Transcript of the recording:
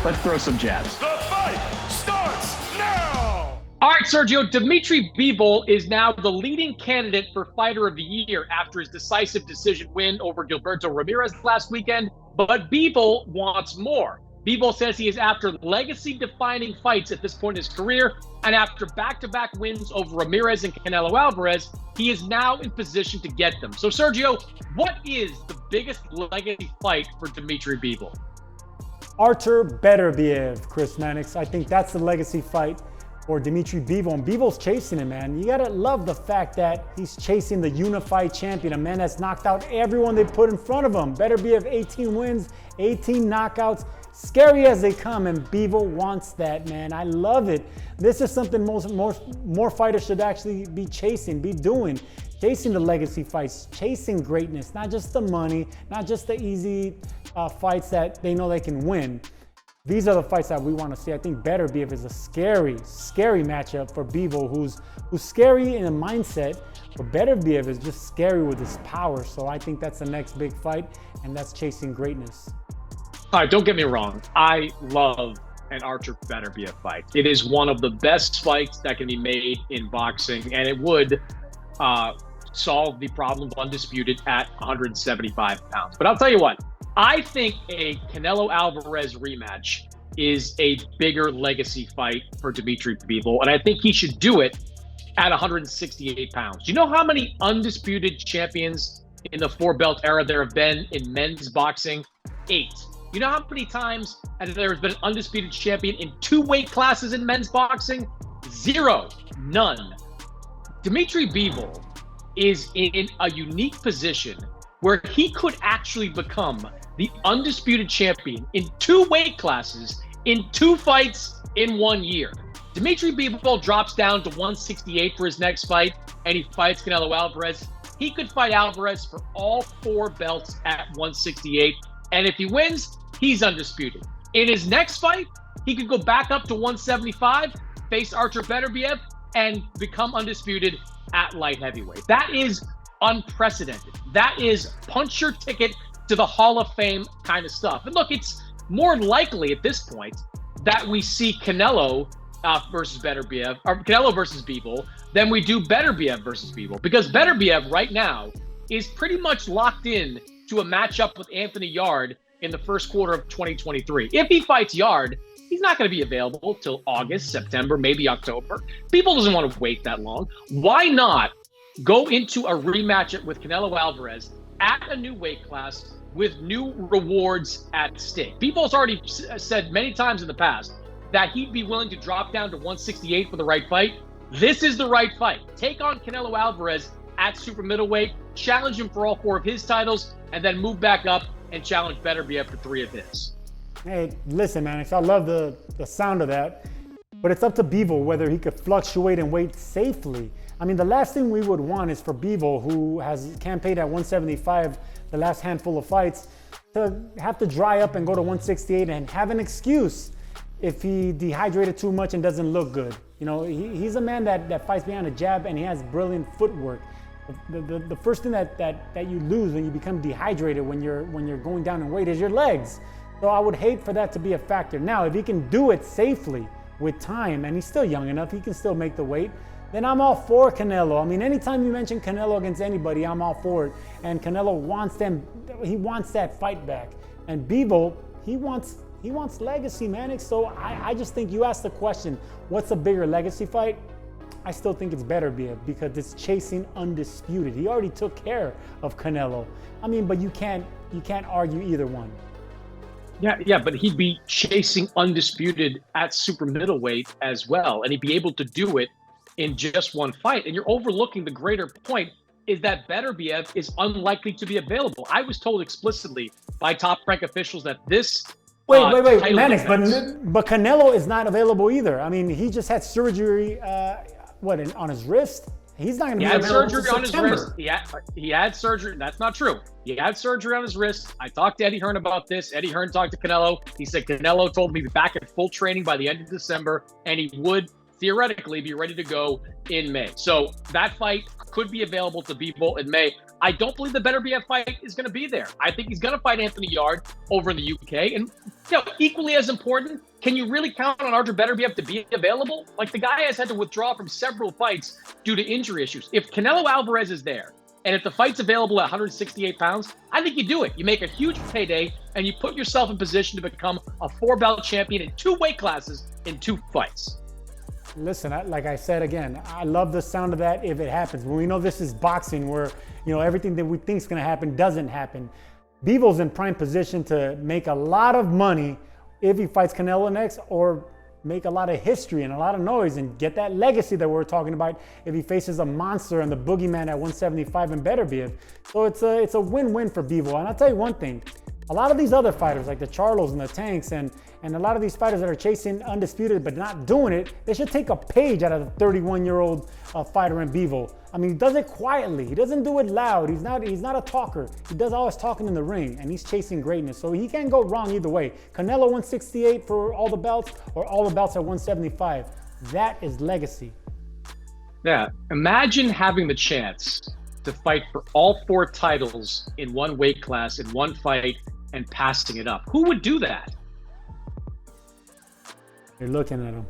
Let's throw some jabs. The fight starts now! All right, Sergio, Dmitry Bivol is now the leading candidate for Fighter of the Year after his decisive decision win over Gilberto Ramirez last weekend. But Bivol wants more. Bivol says he is after legacy-defining fights at this point in his career, and after back-to-back wins over Ramirez and Canelo Alvarez, he is now in position to get them. So, Sergio, what is the biggest legacy fight for Dmitry Bivol? Artur Beterbiev, Chris Mannix. I think that's the legacy fight for Dmitry Bivol. And Bivol's chasing him, man. You gotta love the fact that he's chasing the unified champion, a man that's knocked out everyone they put in front of him. Beterbiev, 18 wins, 18 knockouts. Scary as they come, and Bivol wants that, man. I love it. This is something more fighters should actually be chasing, be doing. Chasing the legacy fights, chasing greatness, not just the money, not just the easy fights that they know they can win. These are the fights that we want to see. I think Beterbiev is a scary matchup for Bivol, who's scary in a mindset, but Beterbiev is just scary with his power. So I think that's the next big fight, and that's chasing greatness. All right, don't get me wrong. I love an Artur Beterbiev fight. It is one of the best fights that can be made in boxing, and it would solve the problem of Undisputed at 175 pounds. But I'll tell you what, I think a Canelo Alvarez rematch is a bigger legacy fight for Dmitry Bivol, and I think he should do it at 168 pounds. Do you know how many undisputed champions in the four-belt era there have been in men's boxing? 8. You know how many times there has been an undisputed champion in 2 weight classes in men's boxing? 0. None. Dmitry Bivol is in a unique position where he could actually become the undisputed champion in 2 weight classes in 2 fights in 1 year. Dmitry Bivol drops down to 168 for his next fight, and he fights Canelo Alvarez. He could fight Alvarez for all 4 belts at 168, and if he wins, he's undisputed. In his next fight, he could go back up to 175, face Artur Beterbiev, and become undisputed at light heavyweight. That is unprecedented. That is punch your ticket to the Hall of Fame kind of stuff. And look, it's more likely at this point that we see Canelo versus Beterbiev, or Canelo versus Bivol, than we do Beterbiev versus Bivol, because Beterbiev right now is pretty much locked in to a matchup with Anthony Yarde in the first quarter of 2023. If he fights Yarde, he's not going to be available till August, September, maybe October. Bivol doesn't want to wait that long. Why not go into a rematch with Canelo Alvarez at a new weight class with new rewards at stake? Bivol's already said many times in the past that he'd be willing to drop down to 168 for the right fight. This is the right fight. Take on Canelo Alvarez at super middleweight, challenge him for all 4 of his titles, and then move back up and challenge Beterbiev for 3 of his. Hey, listen, Mannix, I love the sound of that, but it's up to Bivol whether he could fluctuate and weight safely. I mean, the last thing we would want is for Bivol, who has campaigned at 175 the last handful of fights, to have to dry up and go to 168 and have an excuse if he dehydrated too much and doesn't look good. You know, he's a man that fights behind a jab, and he has brilliant footwork. The first thing that you lose when you become dehydrated, when you're going down in weight, is your legs. So I would hate for that to be a factor. Now, if he can do it safely with time, and he's still young enough, he can still make the weight, then I'm all for Canelo. I mean, anytime you mention Canelo against anybody, I'm all for it. And Canelo wants he wants that fight back. And Bivol, he wants legacy, Mannix. So I just think you asked the question, what's a bigger legacy fight? I still think it's Beterbiev, because it's chasing undisputed. He already took care of Canelo. I mean, but you can't argue either one. Yeah, but he'd be chasing undisputed at super middleweight as well, and he'd be able to do it in just one fight. And you're overlooking the greater point, is that Beterbiev is unlikely to be available. I was told explicitly by top rank officials that this Wait, Mannix, but Canelo is not available either. I mean, he just had surgery, on his wrist? He's not going to be available surgery on his wrist. He had surgery. That's not true. He had surgery on his wrist. I talked to Eddie Hearn about this. Eddie Hearn talked to Canelo. He said Canelo told me to be back at full training by the end of December, and he would theoretically be ready to go in May. So that fight could be available to Bivol in May. I don't believe the Better BF fight is going to be there. I think he's going to fight Anthony Yard over in the UK. And equally as important, can you really count on Artur Beterbiev to be available? Like, the guy has had to withdraw from several fights due to injury issues. If Canelo Alvarez is there, and if the fight's available at 168 pounds, I think you do it. You make a huge payday, and you put yourself in position to become a 4-belt champion in 2 weight classes in 2 fights. Listen, like I said again, I love the sound of that if it happens. When we know this is boxing where, everything that we think is going to happen doesn't happen. Bivol's in prime position to make a lot of money if he fights Canelo next, or make a lot of history and a lot of noise and get that legacy that we're talking about if he faces a monster and the boogeyman at 175 and Beterbiev. So it's a win-win for Bivol. And I'll tell you one thing, a lot of these other fighters like the Charlos and the Tanks and a lot of these fighters that are chasing Undisputed but not doing it, they should take a page out of the 31-year-old fighter in Bivol. I mean, he does it quietly. He doesn't do it loud. He's not a talker. He does all his talking in the ring, and he's chasing greatness. So he can't go wrong either way. Canelo 168 for all the belts, or all the belts at 175. That is legacy. Yeah, imagine having the chance to fight for all 4 titles in 1 weight class in 1 fight and passing it up. Who would do that? You're looking at him.